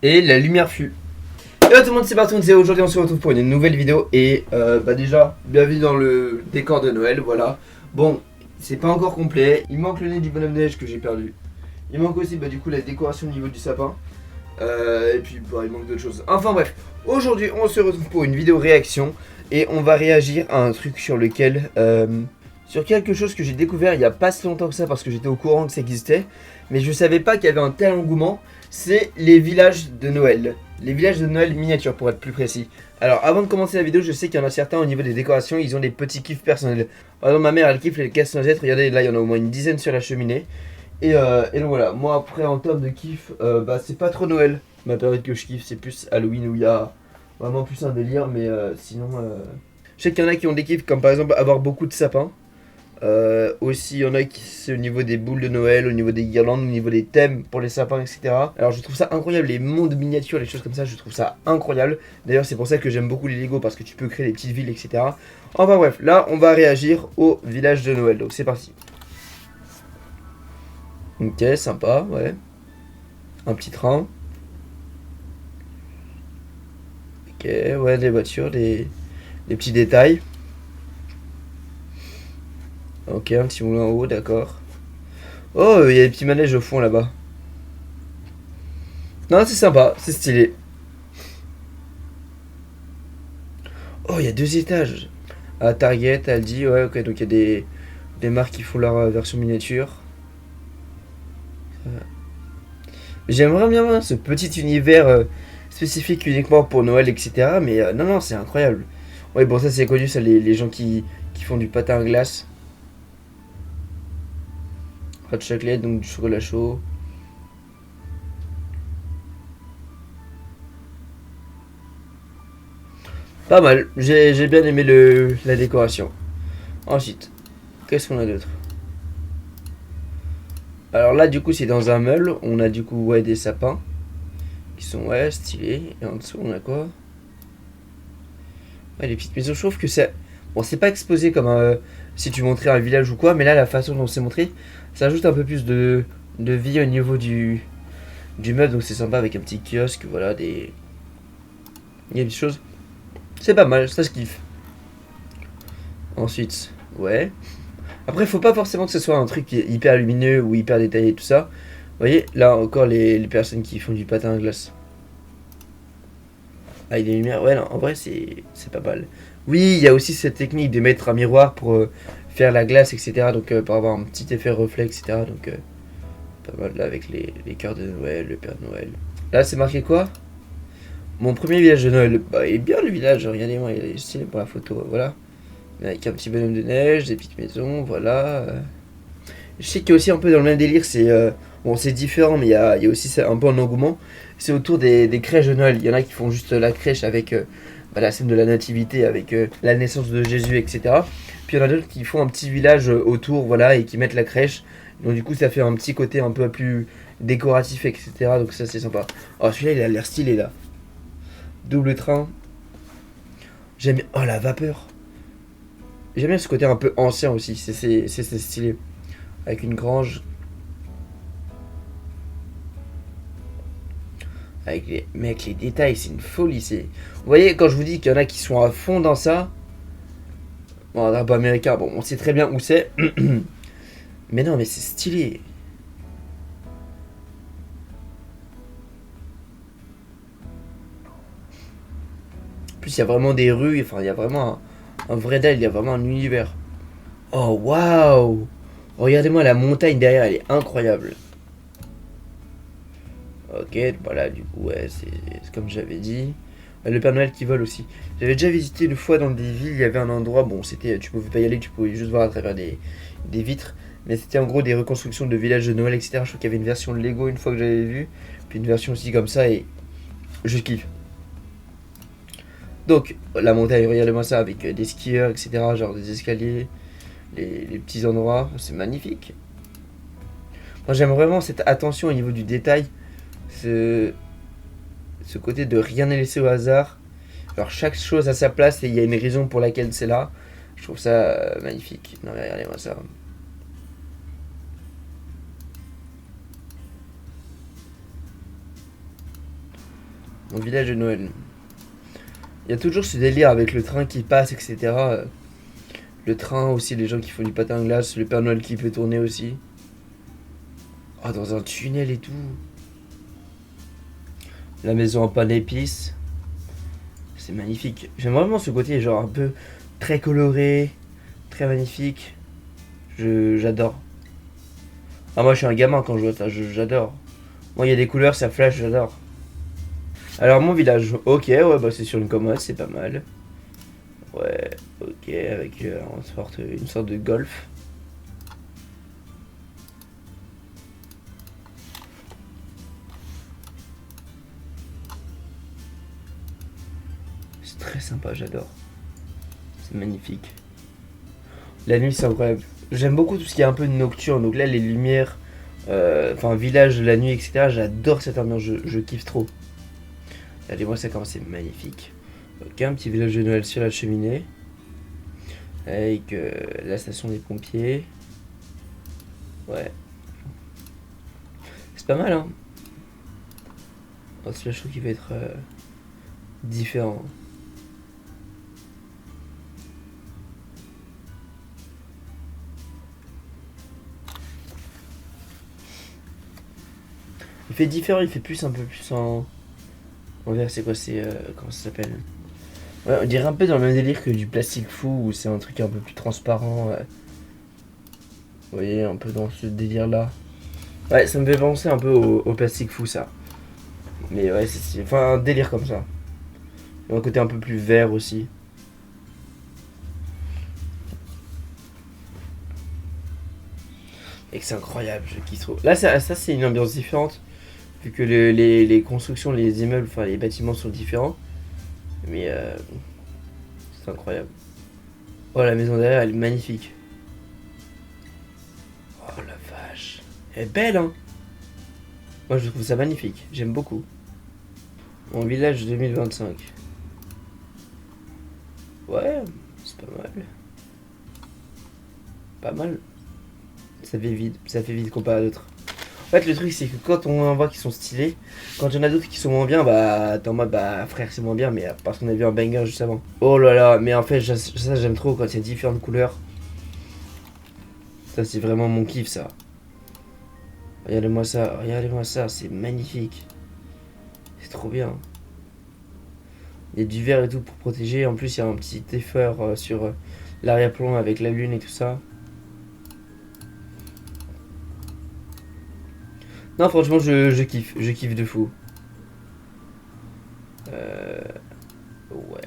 Et la lumière fut. Hello tout le monde, c'est Barton et aujourd'hui on se retrouve pour une nouvelle vidéo. Et déjà, bienvenue dans le décor de Noël, voilà. Bon, c'est pas encore complet, il manque le nez du bonhomme neige que j'ai perdu. Il manque aussi du coup la décoration au niveau du sapin. Et puis il manque d'autres choses. Enfin bref, aujourd'hui on se retrouve pour une vidéo réaction. Et on va réagir à un truc sur lequel... sur quelque chose que j'ai découvert il y a pas si longtemps que ça parce que j'étais au courant que ça existait. Mais je savais pas qu'il y avait un tel engouement. C'est les villages de Noël. Les villages de Noël miniatures pour être plus précis. Alors avant de commencer la vidéo, je sais qu'il y en a certains au niveau des décorations, ils ont des petits kiffs personnels. Par exemple ma mère elle kiffe les casse-noisettes, regardez là il y en a au moins une dizaine sur la cheminée. Et donc voilà, moi après en termes de kiff, c'est pas trop Noël. Ma période que je kiffe c'est plus Halloween où il y a vraiment plus un délire. Mais sinon, je sais qu'il y en a qui ont des kiffs comme par exemple avoir beaucoup de sapins. Aussi, il y en a qui c'est au niveau des boules de Noël, au niveau des guirlandes, au niveau des thèmes pour les sapins, etc. Alors, je trouve ça incroyable, les mondes miniatures, les choses comme ça, je trouve ça incroyable. D'ailleurs, c'est pour ça que j'aime beaucoup les Lego parce que tu peux créer des petites villes, etc. Enfin, bref, là, on va réagir au village de Noël. Donc, c'est parti. Ok, sympa, ouais. Un petit train. Ok, ouais, des voitures, des petits détails. Ok, un petit moulin en haut, d'accord. Oh, il y a des petits manèges au fond là-bas. Non, c'est sympa, c'est stylé. Oh, il y a 2 étages. À Target, Aldi, ouais, ok, donc il y a des marques qui font leur version miniature. J'aimerais bien ce petit univers spécifique uniquement pour Noël, etc. Mais non, non, c'est incroyable. Ouais, bon, ça c'est connu, ça, les gens qui font du patin à glace. Hot chocolate, donc du chocolat chaud. Pas mal, j'ai bien aimé la décoration. Ensuite, qu'est-ce qu'on a d'autre? Alors là, du coup, c'est dans un meule. On a du coup, ouais, des sapins qui sont, ouais, stylés. Et en dessous, on a quoi? Ouais, les petites maisons. Je trouve que c'est. Bon, c'est pas exposé comme si tu montrais un village ou quoi, mais là, la façon dont c'est montré, ça ajoute un peu plus de vie au niveau du meuble. Donc c'est sympa avec un petit kiosque, voilà, des. Il y a des choses. C'est pas mal, ça se kiffe. Ensuite, ouais. Après, faut pas forcément que ce soit un truc qui est hyper lumineux ou hyper détaillé, tout ça. Vous voyez, là encore, les personnes qui font du patin à glace. Avec des lumières, ouais, non, en vrai, c'est pas mal. Oui, il y a aussi cette technique de mettre un miroir pour faire la glace, etc. Donc, pour avoir un petit effet reflet, etc. Donc, pas mal là avec les cœurs de Noël, le Père Noël. Là, c'est marqué quoi? Mon premier village de Noël. Bah, il est bien le village, regardez-moi, il est stylé pour la photo, voilà. Avec un petit bonhomme de neige, des petites maisons, voilà. Je sais qu'il y a aussi un peu dans le même délire, c'est. Bon, c'est différent, mais il y a aussi un peu un engouement. C'est autour des crèches de Noël. Il y en a qui font juste la crèche avec la scène de la nativité, avec la naissance de Jésus, etc. Puis il y en a d'autres qui font un petit village autour, voilà, et qui mettent la crèche. Donc du coup, ça fait un petit côté un peu plus décoratif, etc. Donc ça, c'est sympa. Oh, celui-là, il a l'air stylé, là. Double train. J'aime bien. Oh, la vapeur. J'aime bien ce côté un peu ancien aussi. C'est stylé. Avec une grange. Avec les détails, c'est une folie. Vous voyez, quand je vous dis qu'il y en a qui sont à fond dans ça, bon, un drapeau américain, bon, on sait très bien où c'est. Mais non, mais c'est stylé. En plus, il y a vraiment des rues, enfin, il y a vraiment un vrai dalle, il y a vraiment un univers. Oh, waouh! Regardez-moi la montagne derrière, elle est incroyable. Ok, voilà, du coup, ouais, c'est comme j'avais dit. Le Père Noël qui vole aussi. J'avais déjà visité une fois dans des villes, il y avait un endroit, bon, c'était, tu pouvais pas y aller, tu pouvais juste voir à travers des vitres. Mais c'était en gros des reconstructions de villages de Noël, etc. Je crois qu'il y avait une version de Lego une fois que j'avais vu, puis une version aussi comme ça, et je kiffe. Donc, la montagne, regardez-moi ça, avec des skieurs, etc., genre des escaliers, les petits endroits, c'est magnifique. Moi, j'aime vraiment cette attention au niveau du détail, ce, ce côté de rien n'est laissé au hasard. Alors chaque chose a sa place et il y a une raison pour laquelle c'est là. Je trouve ça magnifique. Non mais regardez-moi ça. Mon village de Noël. Il y a toujours ce délire avec le train qui passe, etc. Le train aussi, les gens qui font du patin à glace, le Père Noël qui peut tourner aussi. Ah, dans un tunnel et tout. La maison en pain d'épices. C'est magnifique. J'aime vraiment ce côté, genre un peu très coloré, très magnifique. J'adore. Ah, moi je suis un gamin quand je vois ça, j'adore. Moi il y a des couleurs, ça flash, j'adore. Alors mon village, ok, ouais, bah c'est sur une commode, c'est pas mal. Ouais, ok, avec une sorte de golf. C'est très sympa, j'adore. C'est magnifique. La nuit, c'est incroyable. J'aime beaucoup tout ce qui est un peu nocturne. Donc là, les lumières, enfin, village de la nuit, etc. J'adore cette ambiance, je kiffe trop. Regardez-moi ça, comment c'est magnifique. Ok, un petit village de Noël sur la cheminée. Avec la station des pompiers. Ouais. C'est pas mal, hein. Oh, celui-là, je trouve qu'il va être différent. Il fait différent, il fait plus un peu plus en vert, c'est quoi, c'est comment ça s'appelle? Ouais, on dirait un peu dans le même délire que du plastique fou où c'est un truc un peu plus transparent. Vous voyez, un peu dans ce délire là. Ouais, ça me fait penser un peu au plastique fou ça. Mais ouais, c'est enfin un délire comme ça. Il y a un côté un peu plus vert aussi. Et que c'est incroyable, je kiffe trop. Là, ça c'est une ambiance différente. Vu que les constructions, les immeubles, enfin les bâtiments sont différents. Mais c'est incroyable. Oh, la maison derrière, elle est magnifique. Oh la vache. Elle est belle, hein. Moi, je trouve ça magnifique. J'aime beaucoup. Mon village 2025. Ouais, c'est pas mal. Pas mal. Ça fait vide comparé à d'autres. En fait, le truc, c'est que quand on en voit qui sont stylés, quand il y en a d'autres qui sont moins bien, bah, t'es en mode, bah, frère, c'est moins bien, mais parce qu'on a vu un banger juste avant. Oh là là, mais en fait, ça, j'aime trop quand il y a différentes couleurs. Ça, c'est vraiment mon kiff, ça. Regardez-moi ça, c'est magnifique. C'est trop bien. Il y a du vert et tout pour protéger. En plus, il y a un petit effort sur l'arrière-plan avec la lune et tout ça. Non, franchement, je kiffe de fou. Euh, ouais,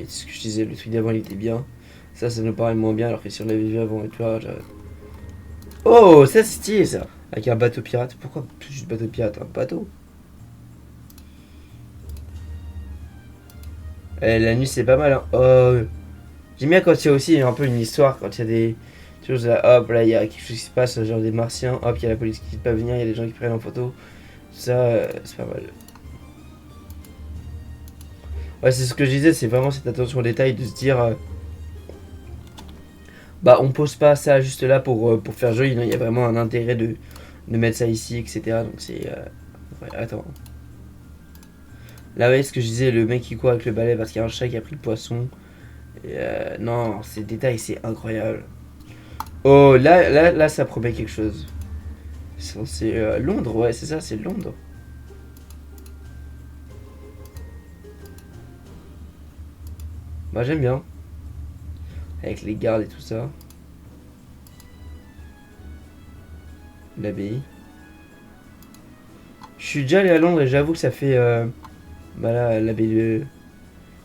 c'est ce que je disais, le truc d'avant il était bien. Ça nous paraît moins bien alors que si on l'avait vu avant et tout. Oh, ça c'est stylé ça. Avec un bateau pirate. Pourquoi juste bateau pirate? Un bateau. La nuit c'est pas mal, hein. Oh, j'aime bien quand il y a aussi un peu une histoire, quand il y a des choses là, hop, là il y a quelque chose qui se passe, genre des martiens, hop, il y a la police qui ne peut pas venir, il y a des gens qui prennent en photo. Ça, c'est pas mal. Ouais, c'est ce que je disais, c'est vraiment cette attention au détail de se dire, bah on pose pas ça juste là pour faire joli, non, il y a vraiment un intérêt de mettre ça ici, etc. Donc c'est. Ouais, attends. Là, ouais, ce que je disais, le mec qui court avec le balai parce qu'il y a un chat qui a pris le poisson. Et, non, ces détails, c'est incroyable. Oh, là, ça promet quelque chose. C'est Londres, ouais, c'est ça, c'est Londres. Bah, j'aime bien. Avec les gardes et tout ça. L'abbaye. Je suis déjà allé à Londres et j'avoue que ça fait. Bah là, l'abbaye de.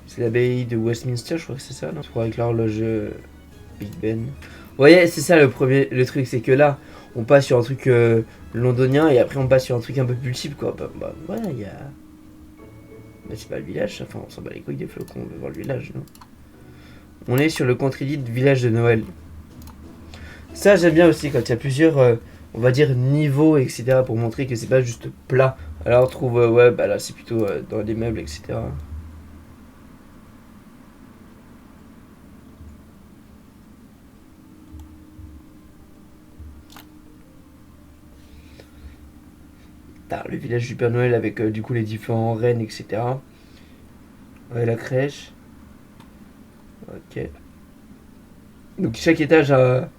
C'est l'abbaye de Westminster, je crois que c'est ça, non? Je crois avec l'horloge Big Ben. Vous voyez, c'est ça le truc, c'est que là, on passe sur un truc londonien et après on passe sur un truc un peu plus cheap, quoi. Bah voilà, il y a. Bah, c'est pas le village, enfin, on s'en bat les couilles des flocons, on veut voir le village, non? On est sur le contre-dit de village de Noël. Ça, j'aime bien aussi quand il y a plusieurs, on va dire, niveaux, etc. pour montrer que c'est pas juste plat. Alors on trouve, ouais, bah là, c'est plutôt dans les meubles, etc. le village du Père Noël avec du coup les différents rennes, etc. Ouais, la crèche. Ok. Donc chaque étage a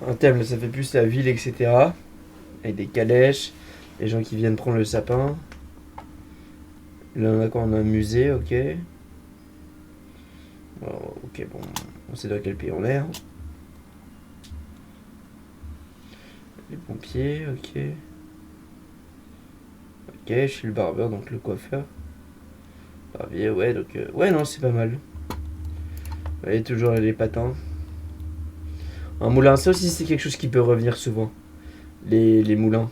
un thème, là, ça fait plus la ville, etc. Avec des calèches, les gens qui viennent prendre le sapin. Là on a quoi? On a un musée, ok. Ok, bon, on sait dans quel pays on est. Hein. Les pompiers, ok. Ok, je suis le barbeur, donc le coiffeur. Barbier, ouais, donc... ouais, non, c'est pas mal. Ouais, toujours les patins. Un moulin, ça aussi, c'est quelque chose qui peut revenir souvent. Les moulins.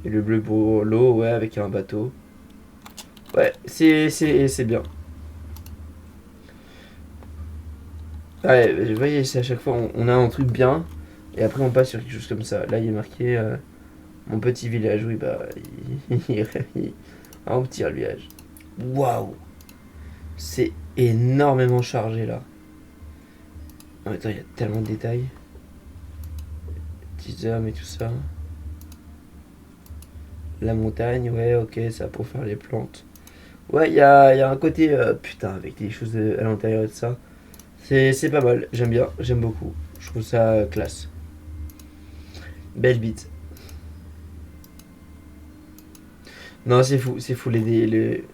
Et le bleu pour l'eau, ouais, avec un bateau. Ouais, c'est bien. Ouais, vous voyez, c'est à chaque fois, on a un truc bien, et après on passe sur quelque chose comme ça. Là, il est marqué mon petit village. Oui, bah, un petit village. Waouh! C'est énormément chargé là. Oh, attends, il y a tellement de détails. Petits hommes et tout ça. La montagne, ouais, ok, ça pour faire les plantes. Ouais, il y a un côté, putain, avec des choses à l'intérieur de ça. C'est pas mal, j'aime bien, j'aime beaucoup. Je trouve ça classe. Belle bite. Non, c'est fou les...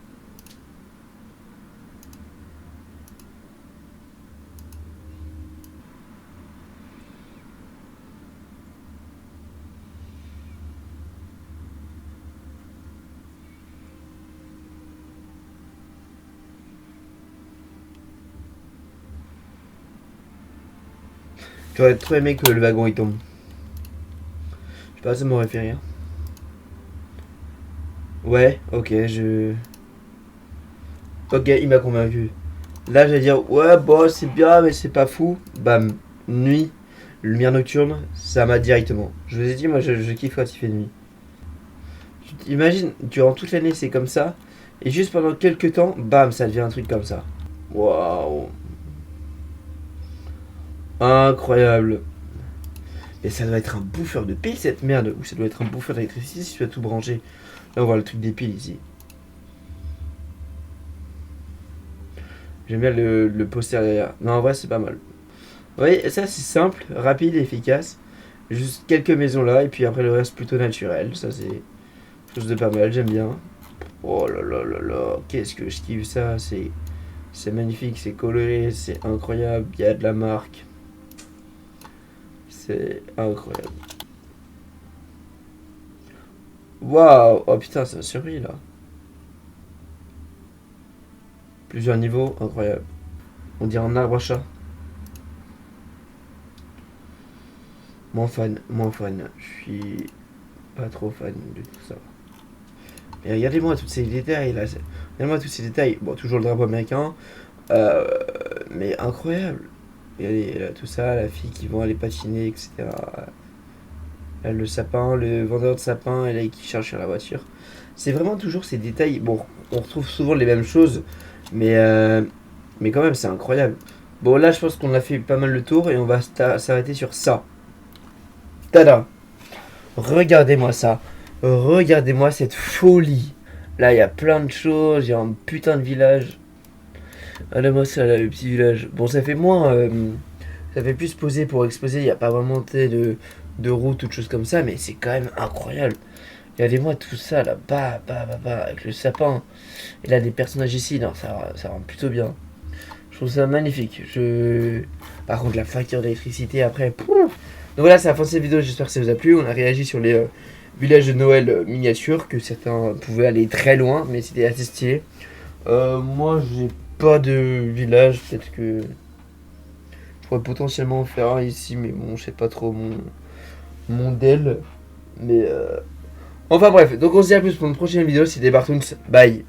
J'aurais trop aimé que le wagon il tombe. Je sais pas, ça m'aurait fait rire. Ouais, ok, Ok, il m'a convaincu. Là, j'allais dire, ouais, bon, c'est bien, mais c'est pas fou. Bam, nuit, lumière nocturne, ça m'a directement. Je vous ai dit, moi, je kiffe quand il fait nuit. Imagine, durant toute l'année, c'est comme ça. Et juste pendant quelques temps, bam, ça devient un truc comme ça. Waouh. Incroyable. Et ça doit être un bouffeur de piles, cette merde. Ou ça doit être un bouffeur d'électricité si tu as tout branché. Là, on voit le truc des piles ici. J'aime bien le poster derrière. Non, en vrai, c'est pas mal. Oui, ça, c'est simple, rapide, efficace. Juste quelques maisons là, et puis après, le reste plutôt naturel. Ça, c'est quelque chose de pas mal, j'aime bien. Oh là là là là, qu'est-ce que je kiffe ça. C'est magnifique, c'est coloré, c'est incroyable. Il y a de la marque. C'est incroyable. Waouh! Oh putain, ça m'a surpris là. Plusieurs niveaux, incroyable. On dirait un arbre à chat. Moins fan, moins fan. Je suis pas trop fan de tout ça. Mais regardez-moi tous ces détails là. Regardez-moi tous ces détails. Bon, toujours le drapeau américain. Euh, mais incroyable. Regardez là, tout ça, la fille qui vont aller patiner, etc. Là, le sapin, le vendeur de sapin, et là qui cherche sur la voiture. C'est vraiment toujours ces détails. Bon, on retrouve souvent les mêmes choses, mais quand même, c'est incroyable. Bon, là, je pense qu'on a fait pas mal le tour et on va s'arrêter sur ça. Tada! Regardez-moi ça. Regardez-moi cette folie. Là, il y a plein de choses. Il y a un putain de village. Regardez-moi ça, là, le petit village. Bon, ça fait moins. Ça fait plus poser pour exposer. Il n'y a pas vraiment de route ou de choses comme ça. Mais c'est quand même incroyable. Regardez-moi tout ça là. Bah, avec le sapin. Et là, des personnages ici. Non, ça rend plutôt bien. Je trouve ça magnifique. Par contre, la facture d'électricité après. Pouf. Donc voilà, c'est la fin de cette vidéo. J'espère que ça vous a plu. On a réagi sur les villages de Noël miniatures. Que certains pouvaient aller très loin. Mais c'était assez stylé. Moi, j'ai pas de village. Peut-être que je pourrais potentiellement en faire un ici. Mais bon, je sais pas trop mon del. Mais enfin bref. Donc on se dit à plus pour une prochaine vidéo. C'était Bartoons. Bye.